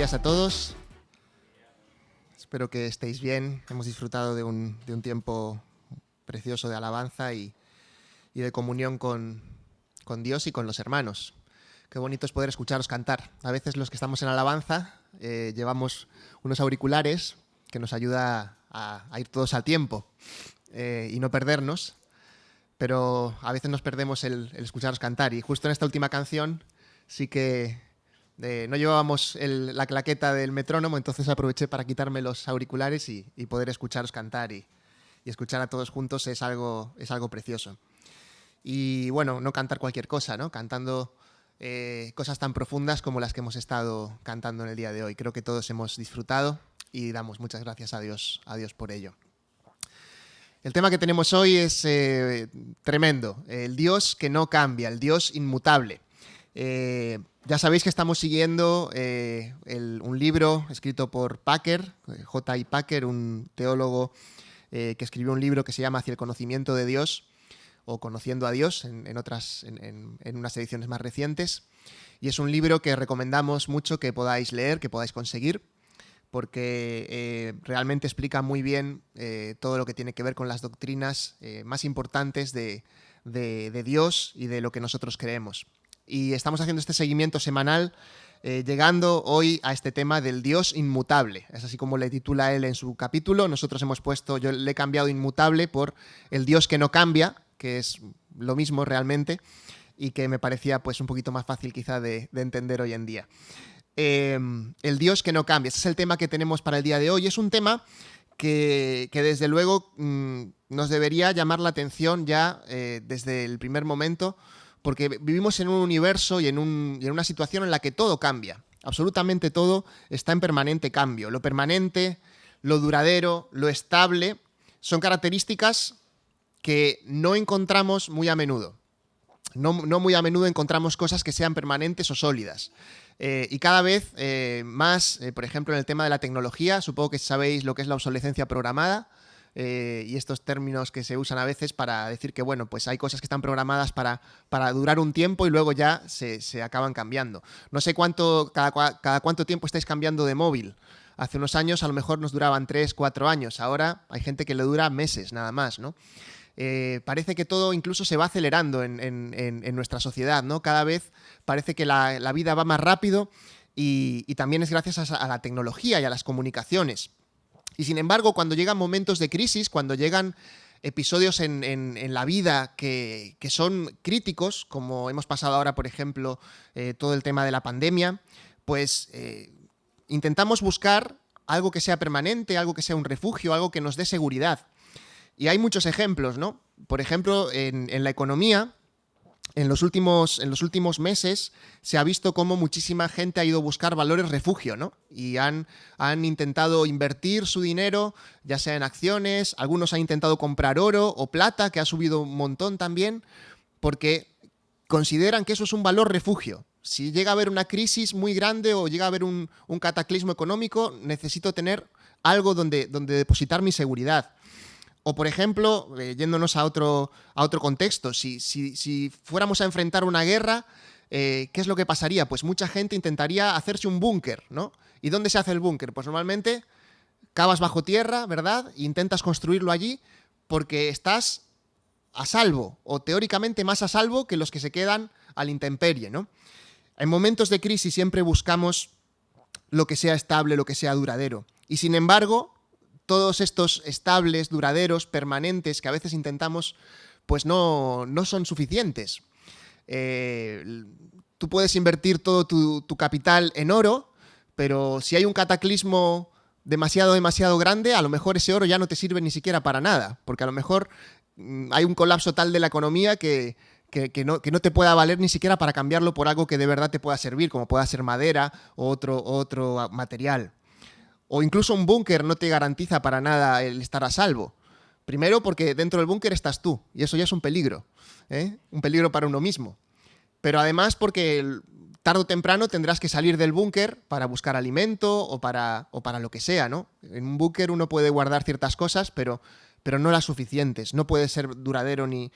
días a todos. Espero que estéis bien. Hemos disfrutado de un tiempo precioso de alabanza y de comunión con Dios y con los hermanos. Qué bonito es poder escucharos cantar. A veces los que estamos en alabanza llevamos unos auriculares que nos ayuda a ir todos al tiempo y no perdernos, pero a veces nos perdemos el escucharos cantar. Y justo en esta última canción sí que no llevábamos la claqueta del metrónomo, entonces aproveché para quitarme los auriculares y poder escucharos cantar y escuchar a todos juntos es algo precioso. Y bueno, no cantar cualquier cosa, ¿no? Cantando cosas tan profundas como las que hemos estado cantando en el día de hoy. Creo que todos hemos disfrutado y damos muchas gracias a Dios por ello. El tema que tenemos hoy es tremendo, el Dios que no cambia, el Dios inmutable. Ya sabéis que estamos siguiendo un libro escrito por Packer, J.I. Packer, un teólogo que escribió un libro que se llama Hacia el conocimiento de Dios, o Conociendo a Dios en unas ediciones más recientes. Y es un libro que recomendamos mucho que podáis leer, que podáis conseguir, porque realmente explica muy bien todo lo que tiene que ver con las doctrinas más importantes de Dios y de lo que nosotros creemos. Y estamos haciendo este seguimiento semanal, llegando hoy a este tema del Dios inmutable. Es así como le titula él en su capítulo. Nosotros yo le he cambiado inmutable por el Dios que no cambia, que es lo mismo realmente, y que me parecía pues un poquito más fácil quizá de entender hoy en día. El Dios que no cambia, ese es el tema que tenemos para el día de hoy. Es un tema que desde luego nos debería llamar la atención ya desde el primer momento, porque vivimos en un universo y en una situación en la que todo cambia. Absolutamente todo está en permanente cambio. Lo permanente, lo duradero, lo estable, son características que no encontramos muy a menudo. No muy a menudo encontramos cosas que sean permanentes o sólidas. Y cada vez más, por ejemplo, en el tema de la tecnología, supongo que sabéis lo que es la obsolescencia programada, y estos términos que se usan a veces para decir que, bueno, pues hay cosas que están programadas para durar un tiempo y luego ya se acaban cambiando. No sé cada cuánto tiempo estáis cambiando de móvil. Hace unos años a lo mejor nos duraban 3, 4 años. Ahora hay gente que le dura meses nada más, ¿no? Parece que todo incluso se va acelerando en nuestra sociedad, ¿no? Cada vez parece que la vida va más rápido y también es gracias a la tecnología y a las comunicaciones. Y sin embargo, cuando llegan momentos de crisis, cuando llegan episodios en la vida que son críticos, como hemos pasado ahora, por ejemplo, todo el tema de la pandemia, pues intentamos buscar algo que sea permanente, algo que sea un refugio, algo que nos dé seguridad. Y hay muchos ejemplos, ¿no? Por ejemplo, en la economía, en los últimos meses se ha visto cómo muchísima gente ha ido a buscar valores refugio, ¿no? Y han intentado invertir su dinero, ya sea en acciones, algunos han intentado comprar oro o plata, que ha subido un montón también, porque consideran que eso es un valor refugio. Si llega a haber una crisis muy grande o llega a haber un cataclismo económico, necesito tener algo donde depositar mi seguridad. O, por ejemplo, yéndonos a otro contexto, si fuéramos a enfrentar una guerra, ¿qué es lo que pasaría? Pues mucha gente intentaría hacerse un búnker, ¿no? ¿Y dónde se hace el búnker? Pues normalmente cavas bajo tierra, ¿verdad? E intentas construirlo allí porque estás a salvo, o teóricamente más a salvo que los que se quedan a la intemperie, ¿no? En momentos de crisis siempre buscamos lo que sea estable, lo que sea duradero. Y sin embargo, todos estos estables, duraderos, permanentes que a veces intentamos, pues no son suficientes. Tú puedes invertir todo tu capital en oro, pero si hay un cataclismo demasiado grande, a lo mejor ese oro ya no te sirve ni siquiera para nada, porque a lo mejor hay un colapso tal de la economía que no te pueda valer ni siquiera para cambiarlo por algo que de verdad te pueda servir, como pueda ser madera o otro material. O incluso un búnker no te garantiza para nada el estar a salvo. Primero porque dentro del búnker estás tú, y eso ya es un peligro, ¿eh? Un peligro para uno mismo. Pero además porque tarde o temprano tendrás que salir del búnker para buscar alimento o para lo que sea, ¿no? En un búnker uno puede guardar ciertas cosas, pero no las suficientes. No puede ser duradero ni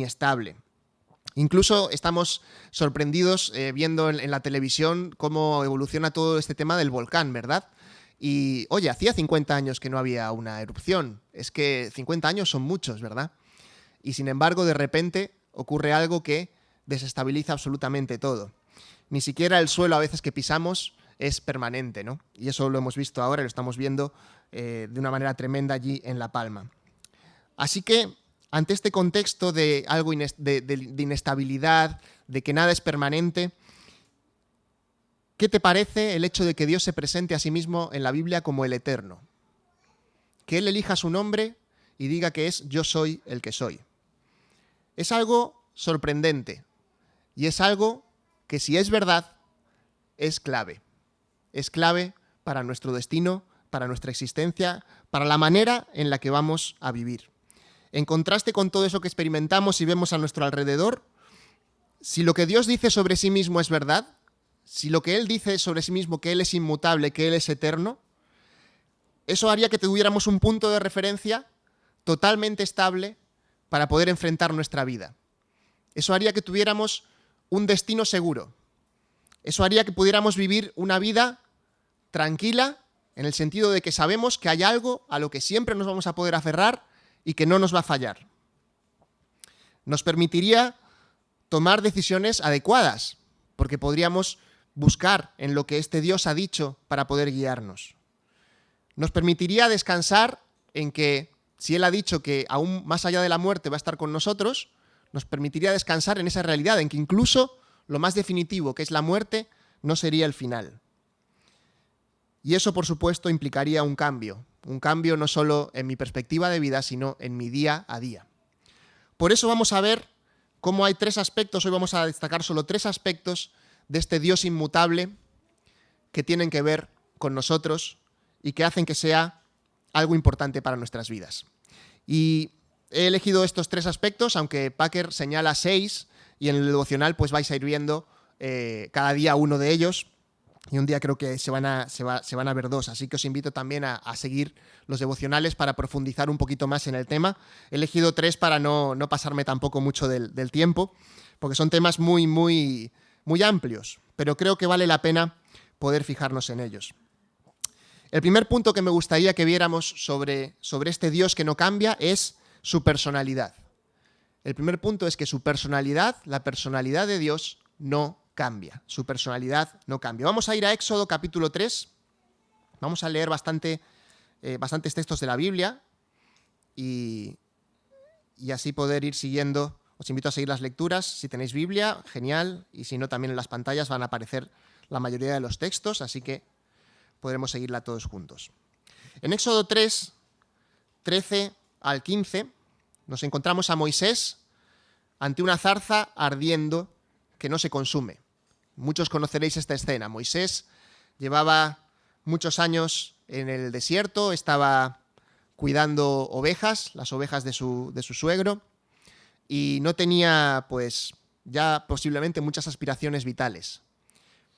estable. Incluso estamos sorprendidos viendo en la televisión cómo evoluciona todo este tema del volcán, ¿verdad? Y, oye, hacía 50 años que no había una erupción. Es que 50 años son muchos, ¿verdad? Y sin embargo, de repente ocurre algo que desestabiliza absolutamente todo. Ni siquiera el suelo a veces que pisamos es permanente, ¿no? Y eso lo hemos visto ahora y lo estamos viendo de una manera tremenda allí en La Palma. Así que, ante este contexto de algo de inestabilidad, de que nada es permanente, ¿qué te parece el hecho de que Dios se presente a sí mismo en la Biblia como el Eterno? Que Él elija su nombre y diga que es yo soy el que soy. Es algo sorprendente y es algo que, si es verdad, es clave. Es clave para nuestro destino, para nuestra existencia, para la manera en la que vamos a vivir. En contraste con todo eso que experimentamos y vemos a nuestro alrededor, si lo que Dios dice sobre sí mismo es verdad, si lo que Él dice sobre sí mismo, que Él es inmutable, que Él es eterno, eso haría que tuviéramos un punto de referencia totalmente estable para poder enfrentar nuestra vida. Eso haría que tuviéramos un destino seguro. Eso haría que pudiéramos vivir una vida tranquila, en el sentido de que sabemos que hay algo a lo que siempre nos vamos a poder aferrar y que no nos va a fallar. Nos permitiría tomar decisiones adecuadas, porque podríamos buscar en lo que este Dios ha dicho para poder guiarnos. Nos permitiría descansar en que, si Él ha dicho que aún más allá de la muerte va a estar con nosotros, nos permitiría descansar en esa realidad, en que incluso lo más definitivo, que es la muerte, no sería el final. Y eso, por supuesto, implicaría un cambio no solo en mi perspectiva de vida, sino en mi día a día. Por eso vamos a ver cómo hay 3 aspectos, hoy vamos a destacar solo 3 aspectos de este Dios inmutable que tienen que ver con nosotros y que hacen que sea algo importante para nuestras vidas. Y he elegido estos 3 aspectos, aunque Packer señala 6, y en el devocional pues vais a ir viendo cada día uno de ellos, y un día creo que se van a ver 2, así que os invito también a seguir los devocionales para profundizar un poquito más en el tema. He elegido 3 para no pasarme tampoco mucho del tiempo, porque son temas muy, muy, muy amplios, pero creo que vale la pena poder fijarnos en ellos. El primer punto que me gustaría que viéramos sobre este Dios que no cambia es su personalidad. El primer punto es que su personalidad, la personalidad de Dios, no cambia. Su personalidad no cambia. Vamos a ir a Éxodo capítulo 3. Vamos a leer bastantes textos de la Biblia y así poder ir siguiendo. Os invito a seguir las lecturas. Si tenéis Biblia, genial. Y si no, también en las pantallas van a aparecer la mayoría de los textos, así que podremos seguirla todos juntos. En Éxodo 3, 13 al 15, nos encontramos a Moisés ante una zarza ardiendo que no se consume. Muchos conoceréis esta escena. Moisés llevaba muchos años en el desierto, estaba cuidando ovejas, las ovejas de su suegro, y no tenía, pues, ya posiblemente muchas aspiraciones vitales.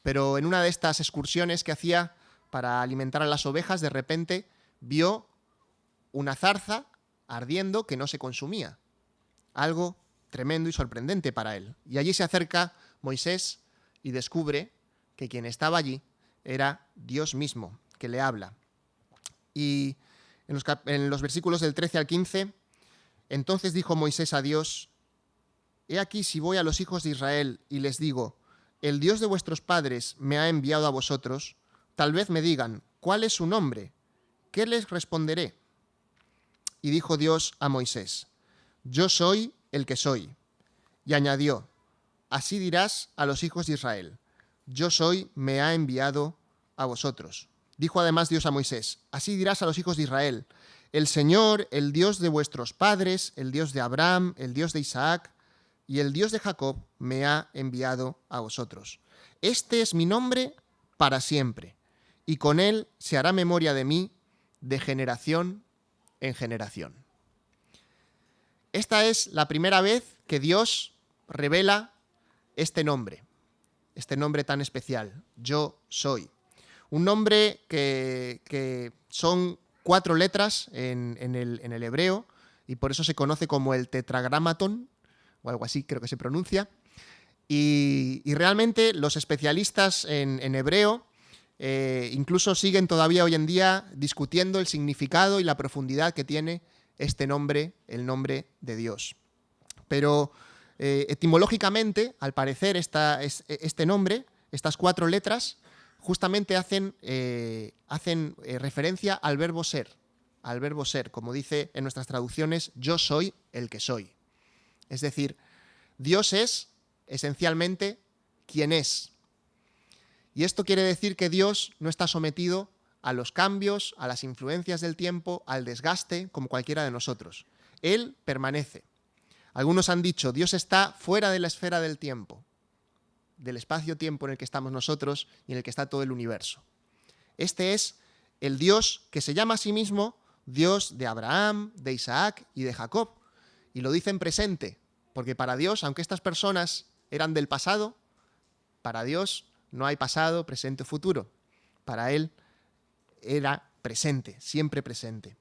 Pero en una de estas excursiones que hacía para alimentar a las ovejas, de repente vio una zarza ardiendo que no se consumía. Algo tremendo y sorprendente para él. Y allí se acerca Moisés y descubre que quien estaba allí era Dios mismo, que le habla. Y en los versículos del 13 al 15, entonces dijo Moisés a Dios: He aquí, si voy a los hijos de Israel y les digo, el Dios de vuestros padres me ha enviado a vosotros, tal vez me digan, ¿cuál es su nombre? ¿Qué les responderé? Y dijo Dios a Moisés: Yo soy el que soy. Y añadió: Así dirás a los hijos de Israel, yo soy, me ha enviado a vosotros. Dijo además Dios a Moisés: Así dirás a los hijos de Israel, el Señor, el Dios de vuestros padres, el Dios de Abraham, el Dios de Isaac y el Dios de Jacob, me ha enviado a vosotros. Este es mi nombre para siempre, y con él se hará memoria de mí de generación en generación. Esta es la primera vez que Dios revela este nombre tan especial, yo soy. Un nombre que son 4 letras en el hebreo, y por eso se conoce como el tetragramatón, o algo así creo que se pronuncia. Y realmente los especialistas en hebreo incluso siguen todavía hoy en día discutiendo el significado y la profundidad que tiene este nombre, el nombre de Dios. Pero etimológicamente, al parecer, este nombre, estas 4 letras, justamente hacen referencia al verbo ser, como dice en nuestras traducciones, yo soy el que soy. Es decir, Dios es esencialmente quien es. Y esto quiere decir que Dios no está sometido a los cambios, a las influencias del tiempo, al desgaste, como cualquiera de nosotros. Él permanece. Algunos han dicho, Dios está fuera de la esfera del tiempo, del espacio-tiempo en el que estamos nosotros y en el que está todo el universo. Este es el Dios que se llama a sí mismo Dios de Abraham, de Isaac y de Jacob. Y lo dice en presente, porque para Dios, aunque estas personas eran del pasado, para Dios no hay pasado, presente o futuro. Para Él era presente, siempre presente.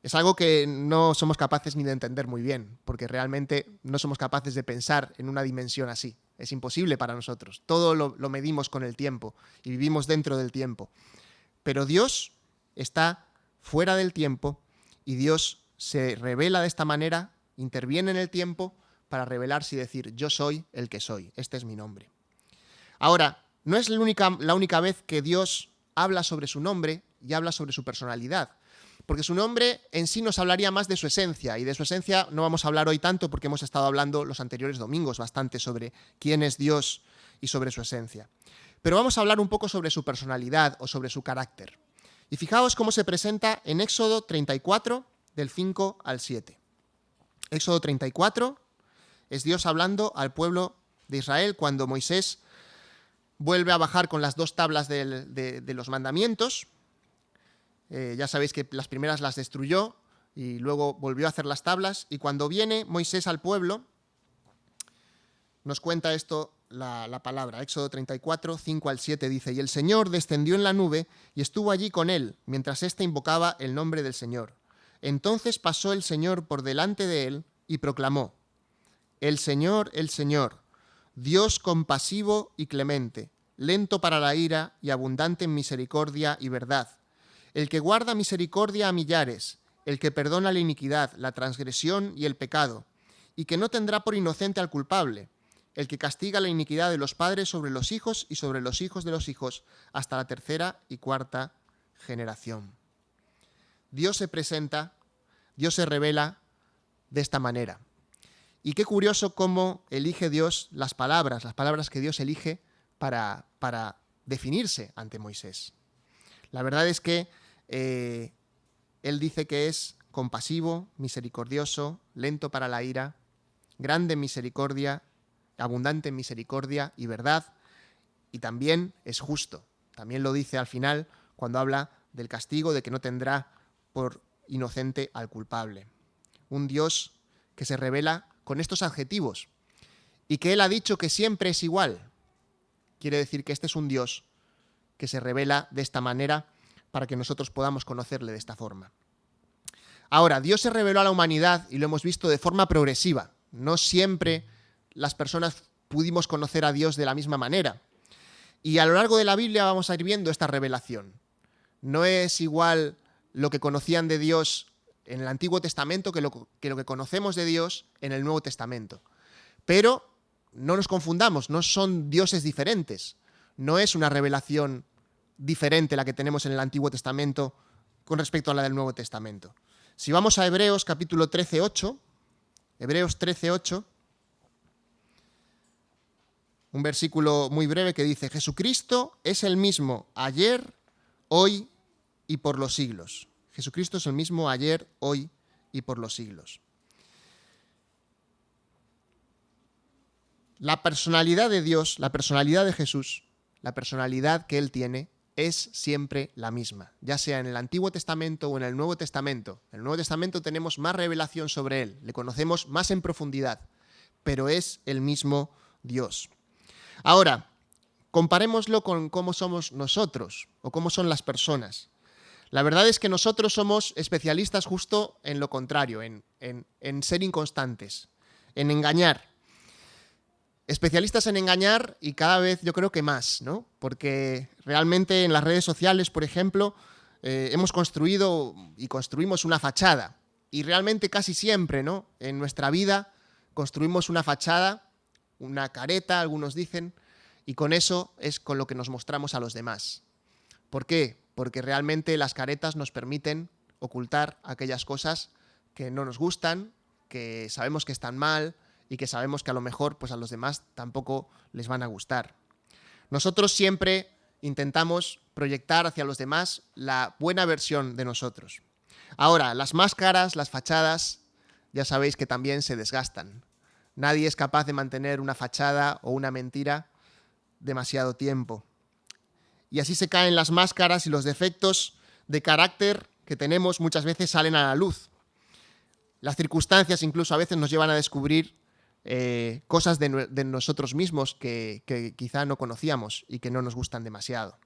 Es algo que no somos capaces ni de entender muy bien, porque realmente no somos capaces de pensar en una dimensión así. Es imposible para nosotros. Todo lo medimos con el tiempo y vivimos dentro del tiempo. Pero Dios está fuera del tiempo y Dios se revela de esta manera, interviene en el tiempo para revelarse y decir, yo soy el que soy, este es mi nombre. Ahora, no es la única vez que Dios habla sobre su nombre y habla sobre su personalidad, porque su nombre en sí nos hablaría más de su esencia, y de su esencia no vamos a hablar hoy tanto porque hemos estado hablando los anteriores domingos bastante sobre quién es Dios y sobre su esencia. Pero vamos a hablar un poco sobre su personalidad o sobre su carácter. Y fijaos cómo se presenta en Éxodo 34, del 5 al 7. Éxodo 34 es Dios hablando al pueblo de Israel cuando Moisés vuelve a bajar con las 2 tablas de los mandamientos. Ya sabéis que las primeras las destruyó y luego volvió a hacer las tablas. Y cuando viene Moisés al pueblo, nos cuenta esto la palabra. Éxodo 34, 5 al 7 dice, y el Señor descendió en la nube y estuvo allí con él, mientras éste invocaba el nombre del Señor. Entonces pasó el Señor por delante de él y proclamó, el Señor, Dios compasivo y clemente, lento para la ira y abundante en misericordia y verdad, el que guarda misericordia a millares, el que perdona la iniquidad, la transgresión y el pecado, y que no tendrá por inocente al culpable, el que castiga la iniquidad de los padres sobre los hijos y sobre los hijos de los hijos, hasta la 3ª y 4ª generación. Dios se presenta, Dios se revela de esta manera. Y qué curioso cómo elige Dios las palabras que Dios elige para definirse ante Moisés. La verdad es que Él dice que es compasivo, misericordioso, lento para la ira, grande en misericordia, abundante en misericordia y verdad, y también es justo. También lo dice al final cuando habla del castigo, de que no tendrá por inocente al culpable. Un Dios que se revela con estos adjetivos y que Él ha dicho que siempre es igual. Quiere decir que este es un Dios que se revela de esta manera para que nosotros podamos conocerle de esta forma. Ahora, Dios se reveló a la humanidad y lo hemos visto de forma progresiva. No siempre las personas pudimos conocer a Dios de la misma manera. Y a lo largo de la Biblia vamos a ir viendo esta revelación. No es igual lo que conocían de Dios en el Antiguo Testamento que lo que conocemos de Dios en el Nuevo Testamento. Pero no nos confundamos, no son dioses diferentes. No es una revelación diferente la que tenemos en el Antiguo Testamento con respecto a la del Nuevo Testamento. Si vamos a Hebreos capítulo 13:8, Hebreos 13:8, un versículo muy breve que dice, Jesucristo es el mismo ayer, hoy y por los siglos. Jesucristo es el mismo ayer, hoy y por los siglos. La personalidad de Dios, la personalidad de Jesús, la personalidad que Él tiene, es siempre la misma, ya sea en el Antiguo Testamento o en el Nuevo Testamento. En el Nuevo Testamento tenemos más revelación sobre Él, le conocemos más en profundidad, pero es el mismo Dios. Ahora, comparémoslo con cómo somos nosotros o cómo son las personas. La verdad es que nosotros somos especialistas justo en lo contrario, en ser inconstantes, en engañar. Especialistas en engañar y cada vez yo creo que más, ¿no? Porque realmente en las redes sociales, por ejemplo, hemos construido y construimos una fachada. Y realmente casi siempre, ¿no? En nuestra vida construimos una fachada, una careta, algunos dicen, y con eso es con lo que nos mostramos a los demás. ¿Por qué? Porque realmente las caretas nos permiten ocultar aquellas cosas que no nos gustan, que sabemos que están mal y que sabemos que a lo mejor pues a los demás tampoco les van a gustar. Nosotros siempre intentamos proyectar hacia los demás la buena versión de nosotros. Ahora, las máscaras, las fachadas, ya sabéis que también se desgastan. Nadie es capaz de mantener una fachada o una mentira demasiado tiempo. Y así se caen las máscaras y los defectos de carácter que tenemos muchas veces salen a la luz. Las circunstancias incluso a veces nos llevan a descubrir cosas de nosotros mismos que quizá no conocíamos y que no nos gustan demasiado.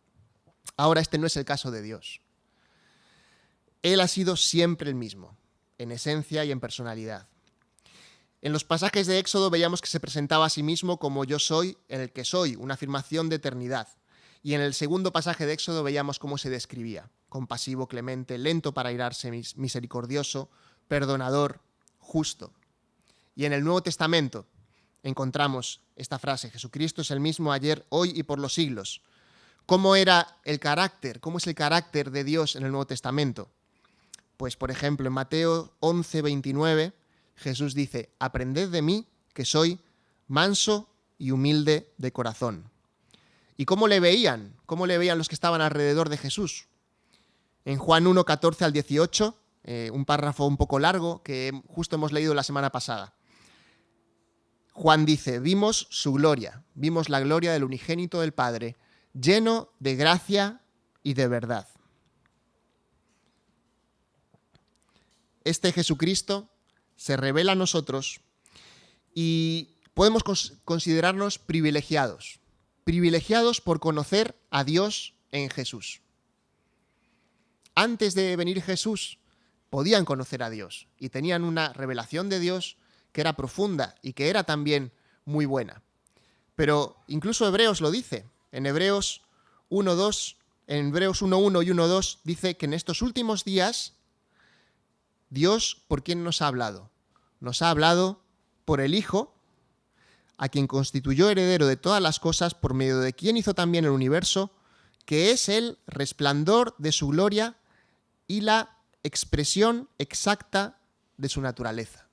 Ahora, este no es el caso de Dios. Él ha sido siempre el mismo, en esencia y en personalidad. En los pasajes de Éxodo veíamos que se presentaba a sí mismo como yo soy el que soy, una afirmación de eternidad. Y en el segundo pasaje de Éxodo veíamos cómo se describía: compasivo, clemente, lento para airarse, misericordioso, perdonador, justo. Y en el Nuevo Testamento encontramos esta frase: Jesucristo es el mismo ayer, hoy y por los siglos. ¿Cómo era el carácter? ¿Cómo es el carácter de Dios en el Nuevo Testamento? Pues, por ejemplo, en Mateo 11, 29, Jesús dice: aprended de mí, que soy manso y humilde de corazón. ¿Y cómo le veían? ¿Cómo le veían los que estaban alrededor de Jesús? En Juan 1, 14 al 18, un párrafo un poco largo que justo hemos leído la semana pasada. Juan dice: vimos su gloria, vimos la gloria del unigénito del Padre, lleno de gracia y de verdad. Este Jesucristo se revela a nosotros y podemos considerarnos privilegiados por conocer a Dios en Jesús. Antes de venir Jesús, podían conocer a Dios y tenían una revelación de Dios que era profunda y que era también muy buena. Pero incluso Hebreos lo dice. En Hebreos 1.2, en Hebreos 1.1 y 1.2 dice que en estos últimos días Dios, ¿por quién nos ha hablado? Nos ha hablado por el Hijo, a quien constituyó heredero de todas las cosas, por medio de quien hizo también el universo, que es el resplandor de su gloria y la expresión exacta de su naturaleza.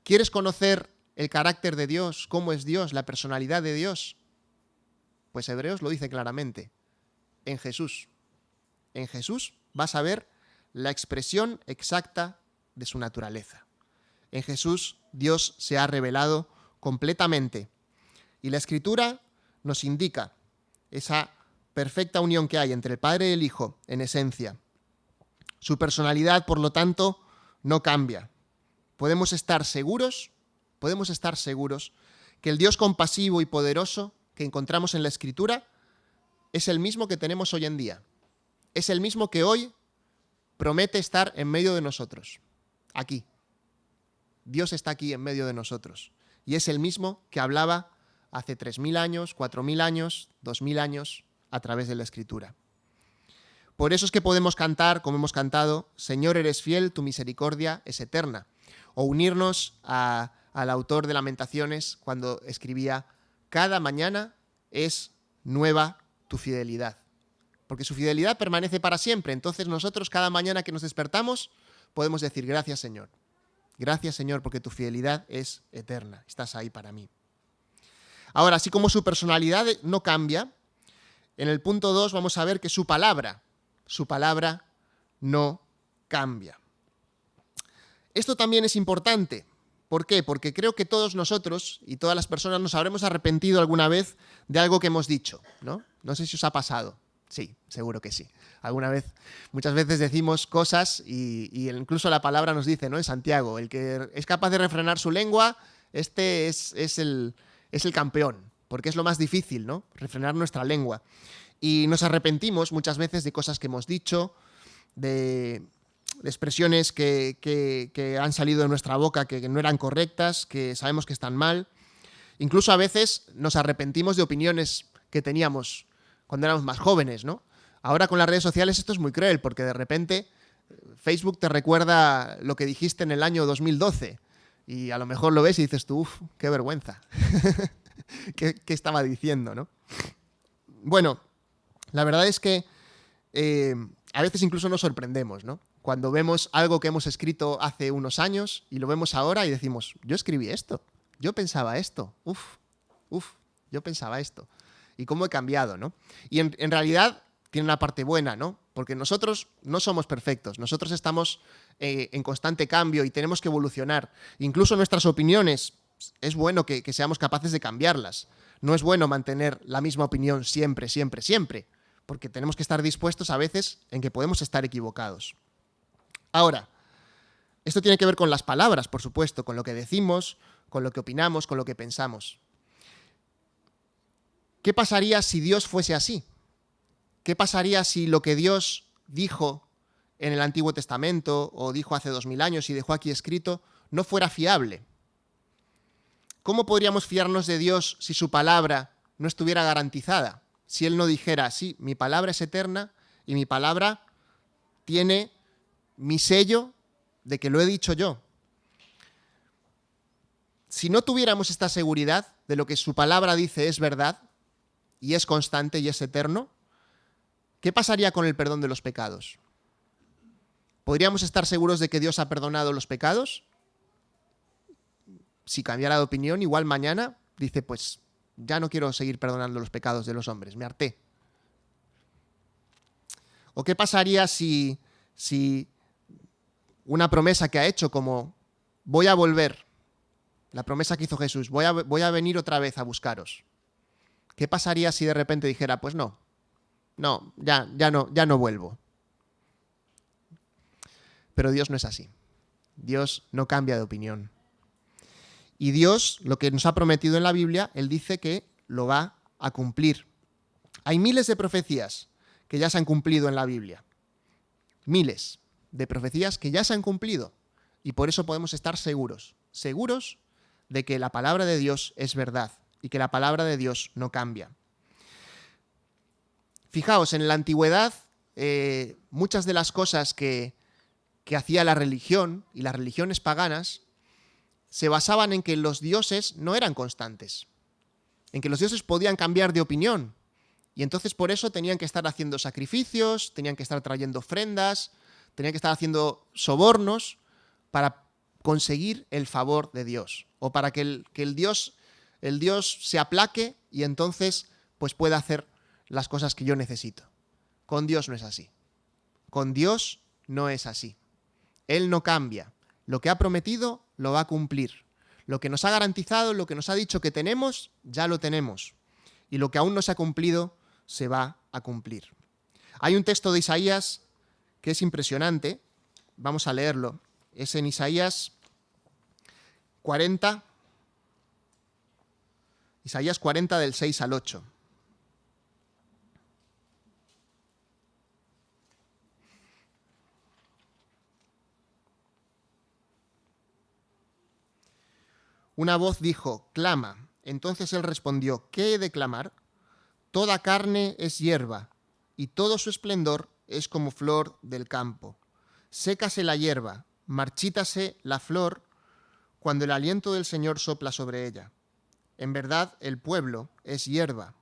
¿Quieres conocer el carácter de Dios? ¿Cómo es Dios? ¿La personalidad de Dios? Pues Hebreos lo dice claramente. En Jesús. En Jesús vas a ver la expresión exacta de su naturaleza. En Jesús Dios se ha revelado completamente. Y la Escritura nos indica esa perfecta unión que hay entre el Padre y el Hijo en esencia. Su personalidad, por lo tanto, no cambia. Podemos estar seguros que el Dios compasivo y poderoso que encontramos en la Escritura es el mismo que tenemos hoy en día. Es el mismo que hoy promete estar en medio de nosotros. Aquí. Dios está aquí en medio de nosotros. Y es el mismo que hablaba hace 3.000 años, 4.000 años, 2.000 años a través de la Escritura. Por eso es que podemos cantar, como hemos cantado, Señor, eres fiel, tu misericordia es eterna. O unirnos al autor de Lamentaciones cuando escribía: cada mañana es nueva tu fidelidad. Porque su fidelidad permanece para siempre. Entonces nosotros cada mañana que nos despertamos podemos decir: gracias, Señor. Gracias, Señor, porque tu fidelidad es eterna. Estás ahí para mí. Ahora, así como su personalidad no cambia, en el punto 2 vamos a ver que su palabra no cambia. Esto también es importante. ¿Por qué? Porque creo que todos nosotros y todas las personas nos habremos arrepentido alguna vez de algo que hemos dicho, ¿no? No sé si os ha pasado. Sí, seguro que sí. Alguna vez, muchas veces decimos cosas y incluso la palabra nos dice, ¿no? En Santiago, el que es capaz de refrenar su lengua, este es el campeón, porque es lo más difícil, ¿no? Refrenar nuestra lengua. Y nos arrepentimos muchas veces de cosas que hemos dicho, de expresiones que han salido de nuestra boca que no eran correctas, que sabemos que están mal. Incluso a veces nos arrepentimos de opiniones que teníamos cuando éramos más jóvenes, ¿no? Ahora con las redes sociales esto es muy cruel, porque de repente Facebook te recuerda lo que dijiste en el año 2012 y a lo mejor lo ves y dices tú, uff, qué vergüenza. ¿Qué estaba diciendo, no? Bueno, la verdad es que a veces incluso nos sorprendemos, ¿no? Cuando vemos algo que hemos escrito hace unos años y lo vemos ahora y decimos, yo escribí esto, yo pensaba esto, yo pensaba esto. Y cómo he cambiado, ¿no? Y en realidad tiene una parte buena, ¿no? Porque nosotros no somos perfectos, nosotros estamos en constante cambio y tenemos que evolucionar. Incluso nuestras opiniones, es bueno que seamos capaces de cambiarlas. No es bueno mantener la misma opinión siempre, siempre, siempre, porque tenemos que estar dispuestos a veces en que podemos estar equivocados. Ahora, esto tiene que ver con las palabras, por supuesto, con lo que decimos, con lo que opinamos, con lo que pensamos. ¿Qué pasaría si Dios fuese así? ¿Qué pasaría si lo que Dios dijo en el Antiguo Testamento o dijo hace 2000 años y dejó aquí escrito no fuera fiable? ¿Cómo podríamos fiarnos de Dios si su palabra no estuviera garantizada? Si Él no dijera, sí, mi palabra es eterna y mi palabra tiene mi sello de que lo he dicho yo. Si no tuviéramos esta seguridad de lo que su palabra dice es verdad y es constante y es eterno, ¿qué pasaría con el perdón de los pecados? ¿Podríamos estar seguros de que Dios ha perdonado los pecados? Si cambiara de opinión, igual mañana dice, pues ya no quiero seguir perdonando los pecados de los hombres, me harté. ¿O qué pasaría si una promesa que ha hecho como voy a volver, la promesa que hizo Jesús, voy a venir otra vez a buscaros? ¿Qué pasaría si de repente dijera, pues no, ya no vuelvo? Pero Dios no es así. Dios no cambia de opinión. Y Dios, lo que nos ha prometido en la Biblia, Él dice que lo va a cumplir. Hay miles de profecías que ya se han cumplido en la Biblia. Miles de profecías que ya se han cumplido. Y por eso podemos estar seguros de que la palabra de Dios es verdad y que la palabra de Dios no cambia. Fijaos, en la antigüedad, muchas de las cosas que hacía la religión y las religiones paganas se basaban en que los dioses no eran constantes, en que los dioses podían cambiar de opinión, y entonces por eso tenían que estar haciendo sacrificios, tenían que estar trayendo ofrendas, tenían que estar haciendo sobornos para conseguir el favor de Dios, o para que el Dios se aplaque y entonces pues pueda hacer las cosas que yo necesito. Con Dios no es así. Con Dios no es así. Él no cambia. Lo que ha prometido lo va a cumplir. Lo que nos ha garantizado, lo que nos ha dicho que tenemos, ya lo tenemos. Y lo que aún no se ha cumplido, se va a cumplir. Hay un texto de Isaías que es impresionante. Vamos a leerlo. Es en Isaías 40. Isaías 40 del 6 al 8. Una voz dijo, clama. Entonces él respondió, ¿qué he de clamar? Toda carne es hierba, y todo su esplendor es como flor del campo. Sécase la hierba, marchítase la flor, cuando el aliento del Señor sopla sobre ella. En verdad, el pueblo es hierba.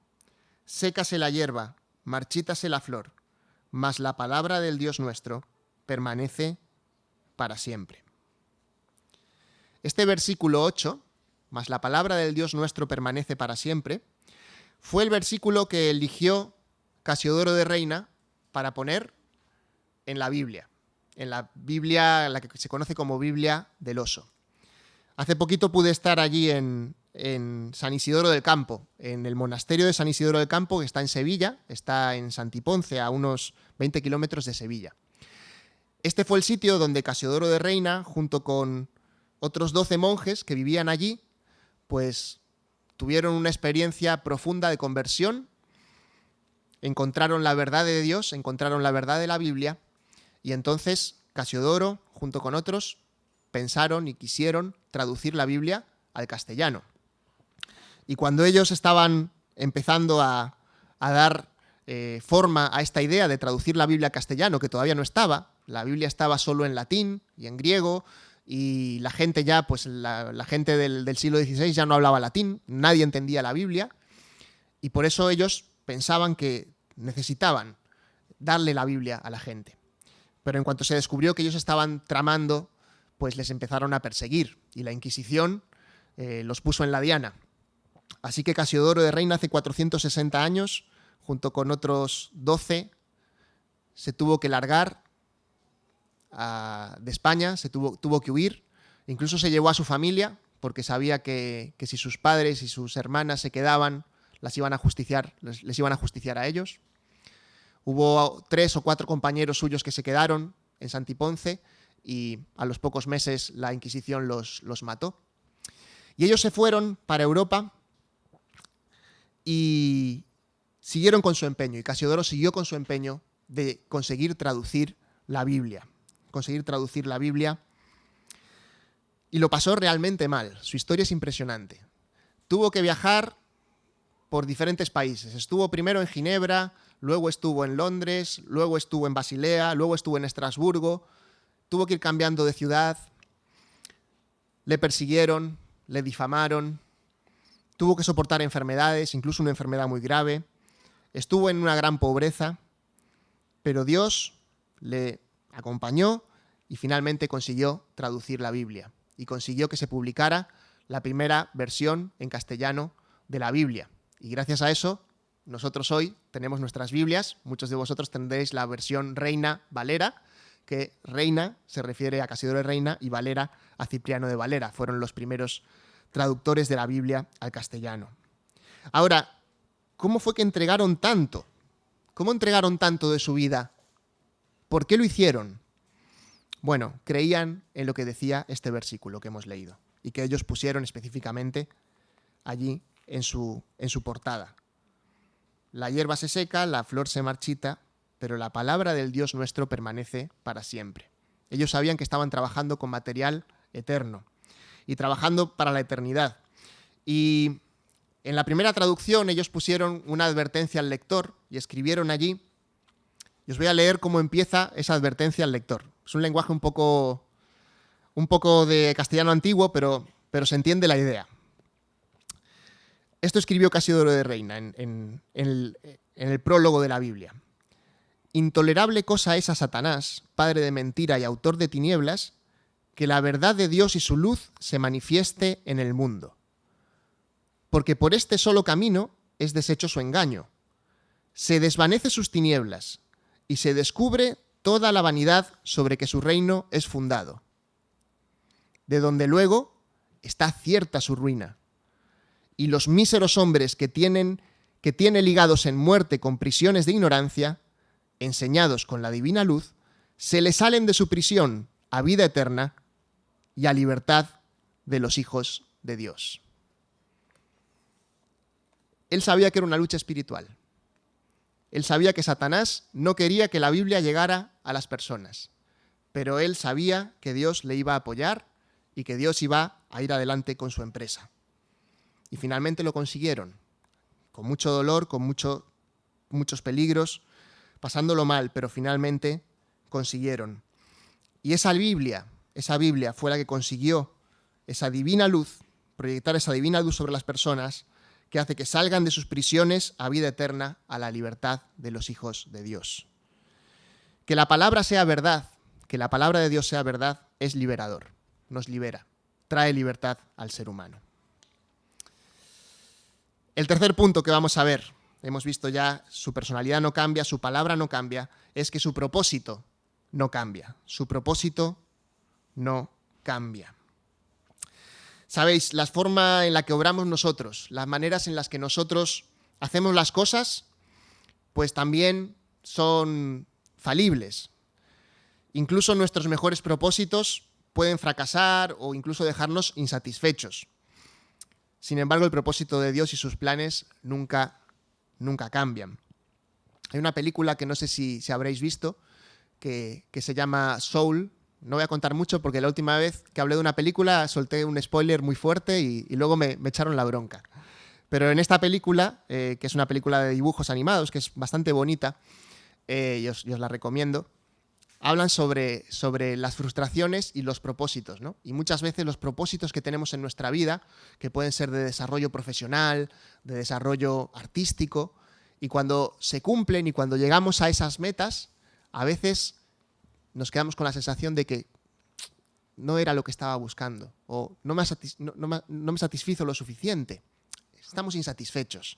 Sécase la hierba, marchítase la flor, mas la palabra del Dios nuestro permanece para siempre. Este versículo 8, mas la palabra del Dios nuestro permanece para siempre, fue el versículo que eligió Casiodoro de Reina para poner en la Biblia, la que se conoce como Biblia del Oso. Hace poquito pude estar allí en San Isidoro del Campo, en el monasterio de San Isidoro del Campo, que está en Sevilla, está en Santiponce, a unos 20 kilómetros de Sevilla. Este fue el sitio donde Casiodoro de Reina, junto con otros 12 monjes que vivían allí, pues tuvieron una experiencia profunda de conversión, encontraron la verdad de Dios, encontraron la verdad de la Biblia, y entonces Casiodoro, junto con otros, pensaron y quisieron traducir la Biblia al castellano. Y cuando ellos estaban empezando a dar forma a esta idea de traducir la Biblia a castellano, que todavía no estaba, la Biblia estaba solo en latín y en griego, y la gente ya, pues la gente del siglo XVI ya no hablaba latín, nadie entendía la Biblia, y por eso ellos pensaban que necesitaban darle la Biblia a la gente. Pero en cuanto se descubrió que ellos estaban tramando, pues les empezaron a perseguir, y la Inquisición los puso en la diana. Así que Casiodoro de Reina, hace 460 años, junto con otros 12, se tuvo que largar de España, tuvo que huir. Incluso se llevó a su familia, porque sabía que si sus padres y sus hermanas se quedaban, les iban a justiciar a ellos. Hubo 3 o 4 compañeros suyos que se quedaron en Santiponce, y a los pocos meses la Inquisición los mató. Y ellos se fueron para Europa y siguieron con su empeño, y Casiodoro siguió con su empeño de conseguir traducir la Biblia. Y lo pasó realmente mal. Su historia es impresionante. Tuvo que viajar por diferentes países. Estuvo primero en Ginebra, luego estuvo en Londres, luego estuvo en Basilea, luego estuvo en Estrasburgo. Tuvo que ir cambiando de ciudad. Le persiguieron, le difamaron. Tuvo que soportar enfermedades, incluso una enfermedad muy grave. Estuvo en una gran pobreza, pero Dios le acompañó y finalmente consiguió traducir la Biblia. Y consiguió que se publicara la primera versión en castellano de la Biblia. Y gracias a eso, nosotros hoy tenemos nuestras Biblias. Muchos de vosotros tendréis la versión Reina Valera, que Reina se refiere a Casiodoro de Reina y Valera a Cipriano de Valera. Fueron los primeros traductores de la Biblia al castellano. Ahora, ¿cómo fue que entregaron tanto? ¿Cómo entregaron tanto de su vida? ¿Por qué lo hicieron? Bueno, creían en lo que decía este versículo que hemos leído y que ellos pusieron específicamente allí en su portada. La hierba se seca, la flor se marchita, pero la palabra del Dios nuestro permanece para siempre. Ellos sabían que estaban trabajando con material eterno y trabajando para la eternidad. Y en la primera traducción ellos pusieron una advertencia al lector y escribieron allí, y os voy a leer cómo empieza esa advertencia al lector. Es un lenguaje un poco de castellano antiguo, pero se entiende la idea. Esto escribió Casiodoro de Reina en el prólogo de la Biblia. Intolerable cosa es a Satanás, padre de mentira y autor de tinieblas, que la verdad de Dios y su luz se manifieste en el mundo. Porque por este solo camino es deshecho su engaño. Se desvanece sus tinieblas y se descubre toda la vanidad sobre que su reino es fundado. De donde luego está cierta su ruina. Y los míseros hombres que tiene ligados en muerte con prisiones de ignorancia, enseñados con la divina luz, se le salen de su prisión a vida eterna y a libertad de los hijos de Dios. Él sabía que era una lucha espiritual. Él sabía que Satanás no quería que la Biblia llegara a las personas, pero él sabía que Dios le iba a apoyar y que Dios iba a ir adelante con su empresa. Y finalmente lo consiguieron, con mucho dolor, con muchos peligros, pasándolo mal, pero finalmente consiguieron. Y esa Biblia fue la que consiguió esa divina luz, proyectar esa divina luz sobre las personas, que hace que salgan de sus prisiones a vida eterna, a la libertad de los hijos de Dios. Que la palabra sea verdad, que la palabra de Dios sea verdad, es liberador, nos libera, trae libertad al ser humano. El tercer punto que vamos a ver, hemos visto ya, su personalidad no cambia, su palabra no cambia, es que su propósito no cambia. Su propósito no cambia. Sabéis, la forma en la que obramos nosotros, las maneras en las que nosotros hacemos las cosas, pues también son falibles. Incluso nuestros mejores propósitos pueden fracasar o incluso dejarnos insatisfechos. Sin embargo, el propósito de Dios y sus planes nunca cambian. Hay una película que no sé si habréis visto, que se llama Soul. No voy a contar mucho porque la última vez que hablé de una película solté un spoiler muy fuerte y luego me echaron la bronca. Pero en esta película, que es una película de dibujos animados, que es bastante bonita, y os la recomiendo, hablan sobre las frustraciones y los propósitos, ¿no? Y muchas veces los propósitos que tenemos en nuestra vida, que pueden ser de desarrollo profesional, de desarrollo artístico, y cuando se cumplen y cuando llegamos a esas metas, a veces nos quedamos con la sensación de que no era lo que estaba buscando, o no me satisfizo lo suficiente. Estamos insatisfechos.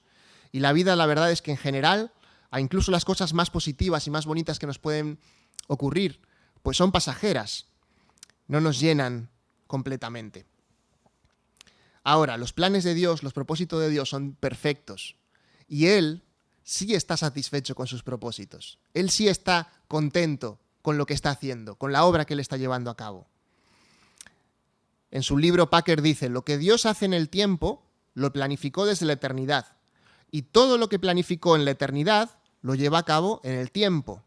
Y la vida, la verdad es que en general, incluso las cosas más positivas y más bonitas que nos pueden ocurrir, pues son pasajeras, no nos llenan completamente. Ahora, los planes de Dios, los propósitos de Dios son perfectos, y Él sí está satisfecho con sus propósitos. Él sí está contento con lo que está haciendo, con la obra que Él está llevando a cabo. En su libro, Packer dice: lo que Dios hace en el tiempo, lo planificó desde la eternidad, y todo lo que planificó en la eternidad lo lleva a cabo en el tiempo.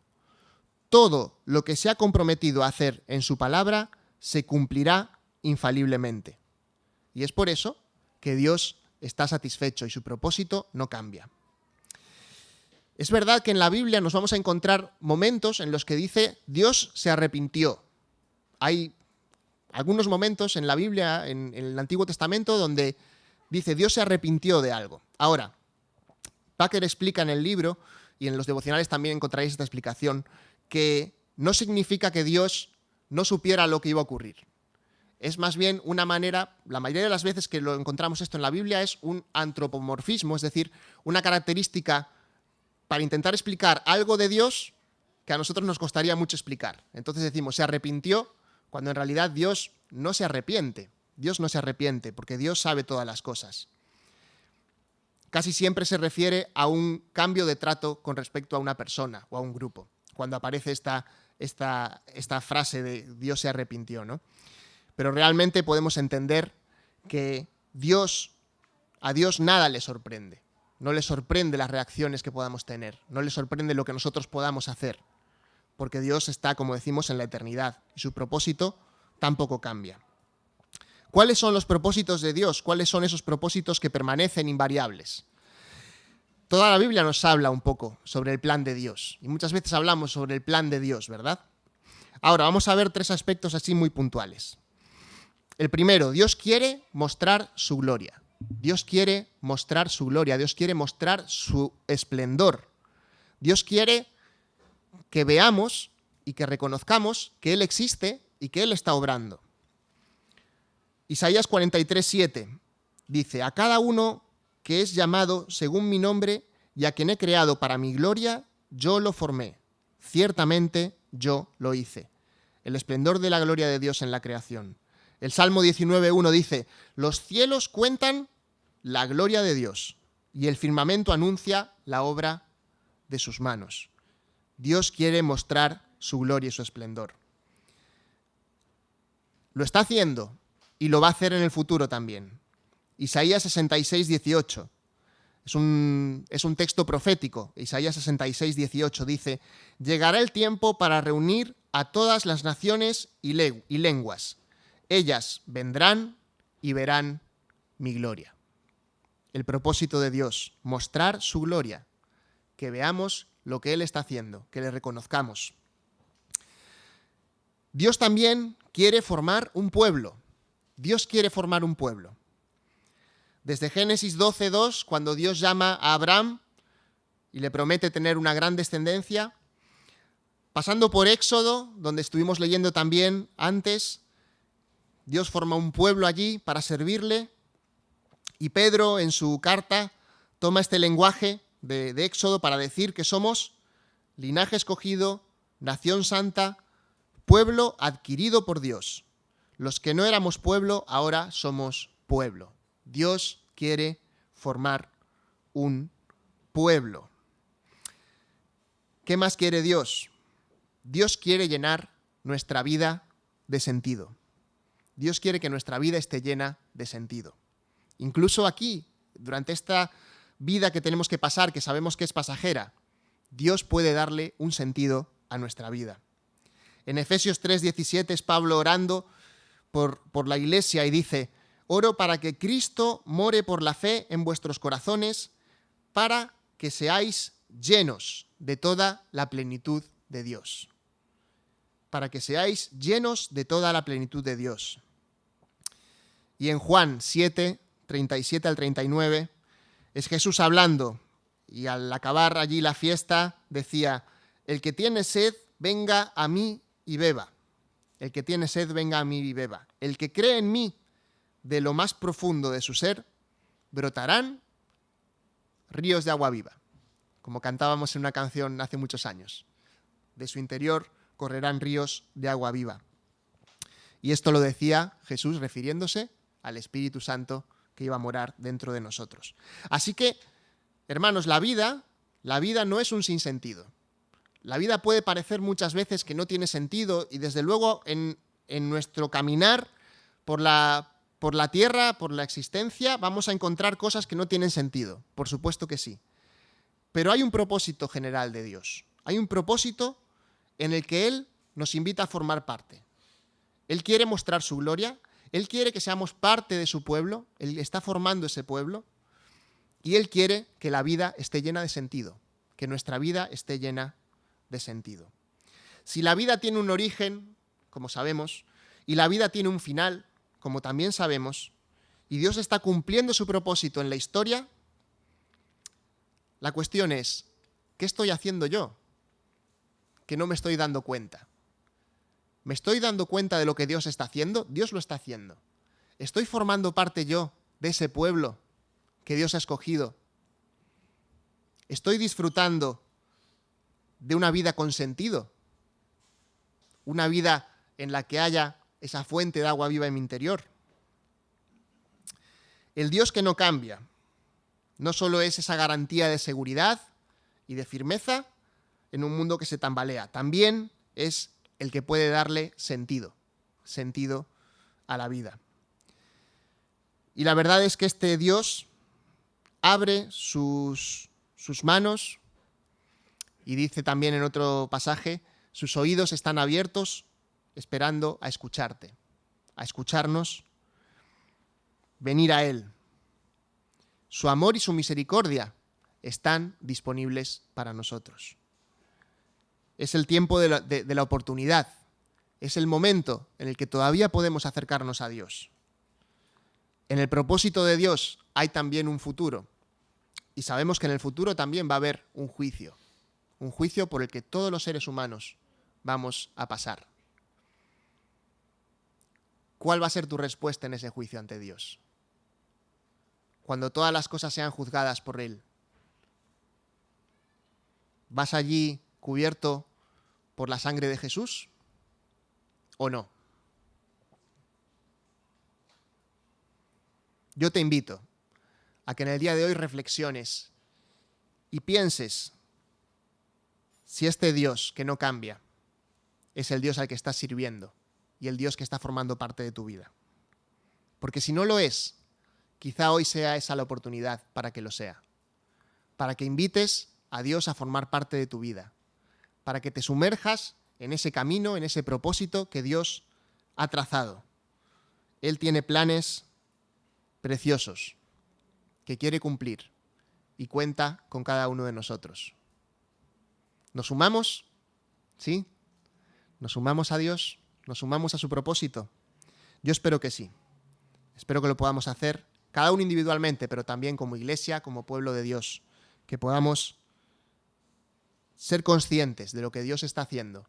Todo lo que se ha comprometido a hacer en su palabra se cumplirá infaliblemente. Y es por eso que Dios está satisfecho y su propósito no cambia. Es verdad que en la Biblia nos vamos a encontrar momentos en los que dice Dios se arrepintió. Hay algunos momentos en la Biblia, en el Antiguo Testamento, donde dice Dios se arrepintió de algo. Ahora, Packer explica en el libro, y en los devocionales también encontraréis esta explicación, que no significa que Dios no supiera lo que iba a ocurrir. Es más bien una manera, la mayoría de las veces que lo encontramos esto en la Biblia es un antropomorfismo, es decir, una característica para intentar explicar algo de Dios que a nosotros nos costaría mucho explicar. Entonces decimos, se arrepintió, cuando en realidad Dios no se arrepiente. Dios no se arrepiente, porque Dios sabe todas las cosas. Casi siempre se refiere a un cambio de trato con respecto a una persona o a un grupo, cuando aparece esta frase de Dios se arrepintió, ¿no? Pero realmente podemos entender que a Dios nada le sorprende. No le sorprende las reacciones que podamos tener, no le sorprende lo que nosotros podamos hacer, porque Dios está, como decimos, en la eternidad y su propósito tampoco cambia. ¿Cuáles son los propósitos de Dios? ¿Cuáles son esos propósitos que permanecen invariables? Toda la Biblia nos habla un poco sobre el plan de Dios, y muchas veces hablamos sobre el plan de Dios, ¿verdad? Ahora vamos a ver 3 aspectos así muy puntuales. El primero, Dios quiere mostrar su gloria. Dios quiere mostrar su gloria, Dios quiere mostrar su esplendor. Dios quiere que veamos y que reconozcamos que Él existe y que Él está obrando. Isaías 43:7 dice: a cada uno que es llamado según mi nombre y a quien he creado para mi gloria, yo lo formé. Ciertamente yo lo hice. El esplendor de la gloria de Dios en la creación. El Salmo 19:1 dice: los cielos cuentan la gloria de Dios y el firmamento anuncia la obra de sus manos. Dios quiere mostrar su gloria y su esplendor. Lo está haciendo y lo va a hacer en el futuro también. Isaías 66:18 es un texto profético. Isaías 66:18 dice: llegará el tiempo para reunir a todas las naciones y lenguas. Ellas vendrán y verán mi gloria. El propósito de Dios, mostrar su gloria, que veamos lo que Él está haciendo, que le reconozcamos. Dios también quiere formar un pueblo. Dios quiere formar un pueblo. Desde Génesis 12:2, cuando Dios llama a Abraham y le promete tener una gran descendencia, pasando por Éxodo, donde estuvimos leyendo también antes, Dios forma un pueblo allí para servirle, y Pedro en su carta toma este lenguaje de Éxodo para decir que somos linaje escogido, nación santa, pueblo adquirido por Dios. Los que no éramos pueblo, ahora somos pueblo. Dios quiere formar un pueblo. ¿Qué más quiere Dios? Dios quiere llenar nuestra vida de sentido. Dios quiere que nuestra vida esté llena de sentido. Incluso aquí, durante esta vida que tenemos que pasar, que sabemos que es pasajera, Dios puede darle un sentido a nuestra vida. En Efesios 3:17 es Pablo orando por la iglesia y dice: oro para que Cristo more por la fe en vuestros corazones, para que seáis llenos de toda la plenitud de Dios. Para que seáis llenos de toda la plenitud de Dios. Y en Juan 7, 37 al 39, es Jesús hablando, y al acabar allí la fiesta decía: el que tiene sed, venga a mí y beba. El que tiene sed, venga a mí y beba. El que cree en mí, de lo más profundo de su ser, brotarán ríos de agua viva. Como cantábamos en una canción hace muchos años. De su interior correrán ríos de agua viva. Y esto lo decía Jesús refiriéndose al Espíritu Santo que iba a morar dentro de nosotros. Así que, hermanos, la vida no es un sinsentido. La vida puede parecer muchas veces que no tiene sentido, y desde luego en nuestro caminar por la tierra, por la existencia, vamos a encontrar cosas que no tienen sentido. Por supuesto que sí. Pero hay un propósito general de Dios. Hay un propósito en el que Él nos invita a formar parte. Él quiere mostrar su gloria, Él quiere que seamos parte de su pueblo, Él está formando ese pueblo, y Él quiere que la vida esté llena de sentido, que nuestra vida esté llena de sentido. Si la vida tiene un origen, como sabemos, y la vida tiene un final, como también sabemos, y Dios está cumpliendo su propósito en la historia, la cuestión es: ¿qué estoy haciendo yo? Que no me estoy dando cuenta. ¿Me estoy dando cuenta de lo que Dios está haciendo? Dios lo está haciendo. ¿Estoy formando parte yo de ese pueblo que Dios ha escogido? ¿Estoy disfrutando de una vida con sentido? Una vida en la que haya esa fuente de agua viva en mi interior. El Dios que no cambia no solo es esa garantía de seguridad y de firmeza en un mundo que se tambalea, también es el que puede darle sentido a la vida. Y la verdad es que este Dios abre sus manos, y dice también en otro pasaje: sus oídos están abiertos esperando a escucharte, a escucharnos, venir a Él. Su amor y su misericordia están disponibles para nosotros. Es el tiempo de la oportunidad. Es el momento en el que todavía podemos acercarnos a Dios. En el propósito de Dios hay también un futuro. Y sabemos que en el futuro también va a haber un juicio por el que todos los seres humanos vamos a pasar. ¿Cuál va a ser tu respuesta en ese juicio ante Dios? Cuando todas las cosas sean juzgadas por Él, ¿vas allí cubierto por la sangre de Jesús o no? Yo te invito a que en el día de hoy reflexiones y pienses si este Dios que no cambia es el Dios al que estás sirviendo y el Dios que está formando parte de tu vida. Porque si no lo es, quizá hoy sea esa la oportunidad para que lo sea. Para que invites a Dios a formar parte de tu vida. Para que te sumerjas en ese camino, en ese propósito que Dios ha trazado. Él tiene planes preciosos que quiere cumplir y cuenta con cada uno de nosotros. ¿Nos sumamos? ¿Sí? ¿Nos sumamos a Dios? ¿Nos sumamos a su propósito? Yo espero que sí. Espero que lo podamos hacer cada uno individualmente, pero también como iglesia, como pueblo de Dios. Que podamos ser conscientes de lo que Dios está haciendo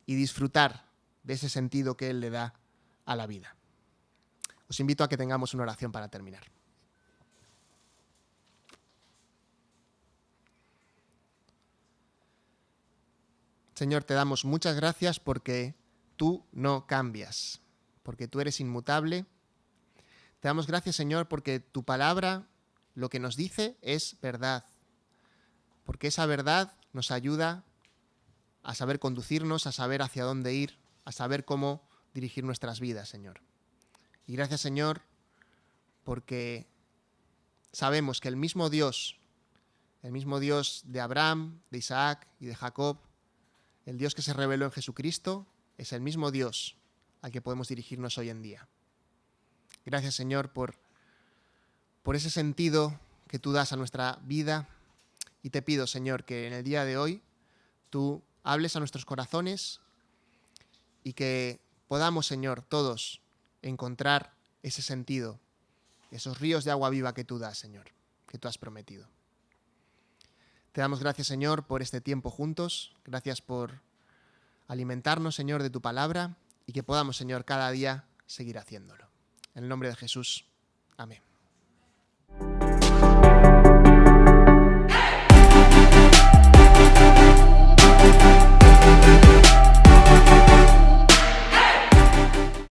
y disfrutar de ese sentido que Él le da a la vida. Os invito a que tengamos una oración para terminar. Señor, te damos muchas gracias porque tú no cambias, porque tú eres inmutable. Te damos gracias, Señor, porque tu palabra lo que nos dice es verdad, porque esa verdad nos ayuda a saber conducirnos, a saber hacia dónde ir, a saber cómo dirigir nuestras vidas, Señor. Y gracias, Señor, porque sabemos que el mismo Dios de Abraham, de Isaac y de Jacob, el Dios que se reveló en Jesucristo, es el mismo Dios al que podemos dirigirnos hoy en día. Gracias, Señor, por ese sentido que tú das a nuestra vida. Y te pido, Señor, que en el día de hoy tú hables a nuestros corazones y que podamos, Señor, todos encontrar ese sentido, esos ríos de agua viva que tú das, Señor, que tú has prometido. Te damos gracias, Señor, por este tiempo juntos. Gracias por alimentarnos, Señor, de tu palabra y que podamos, Señor, cada día seguir haciéndolo. En el nombre de Jesús. Amén.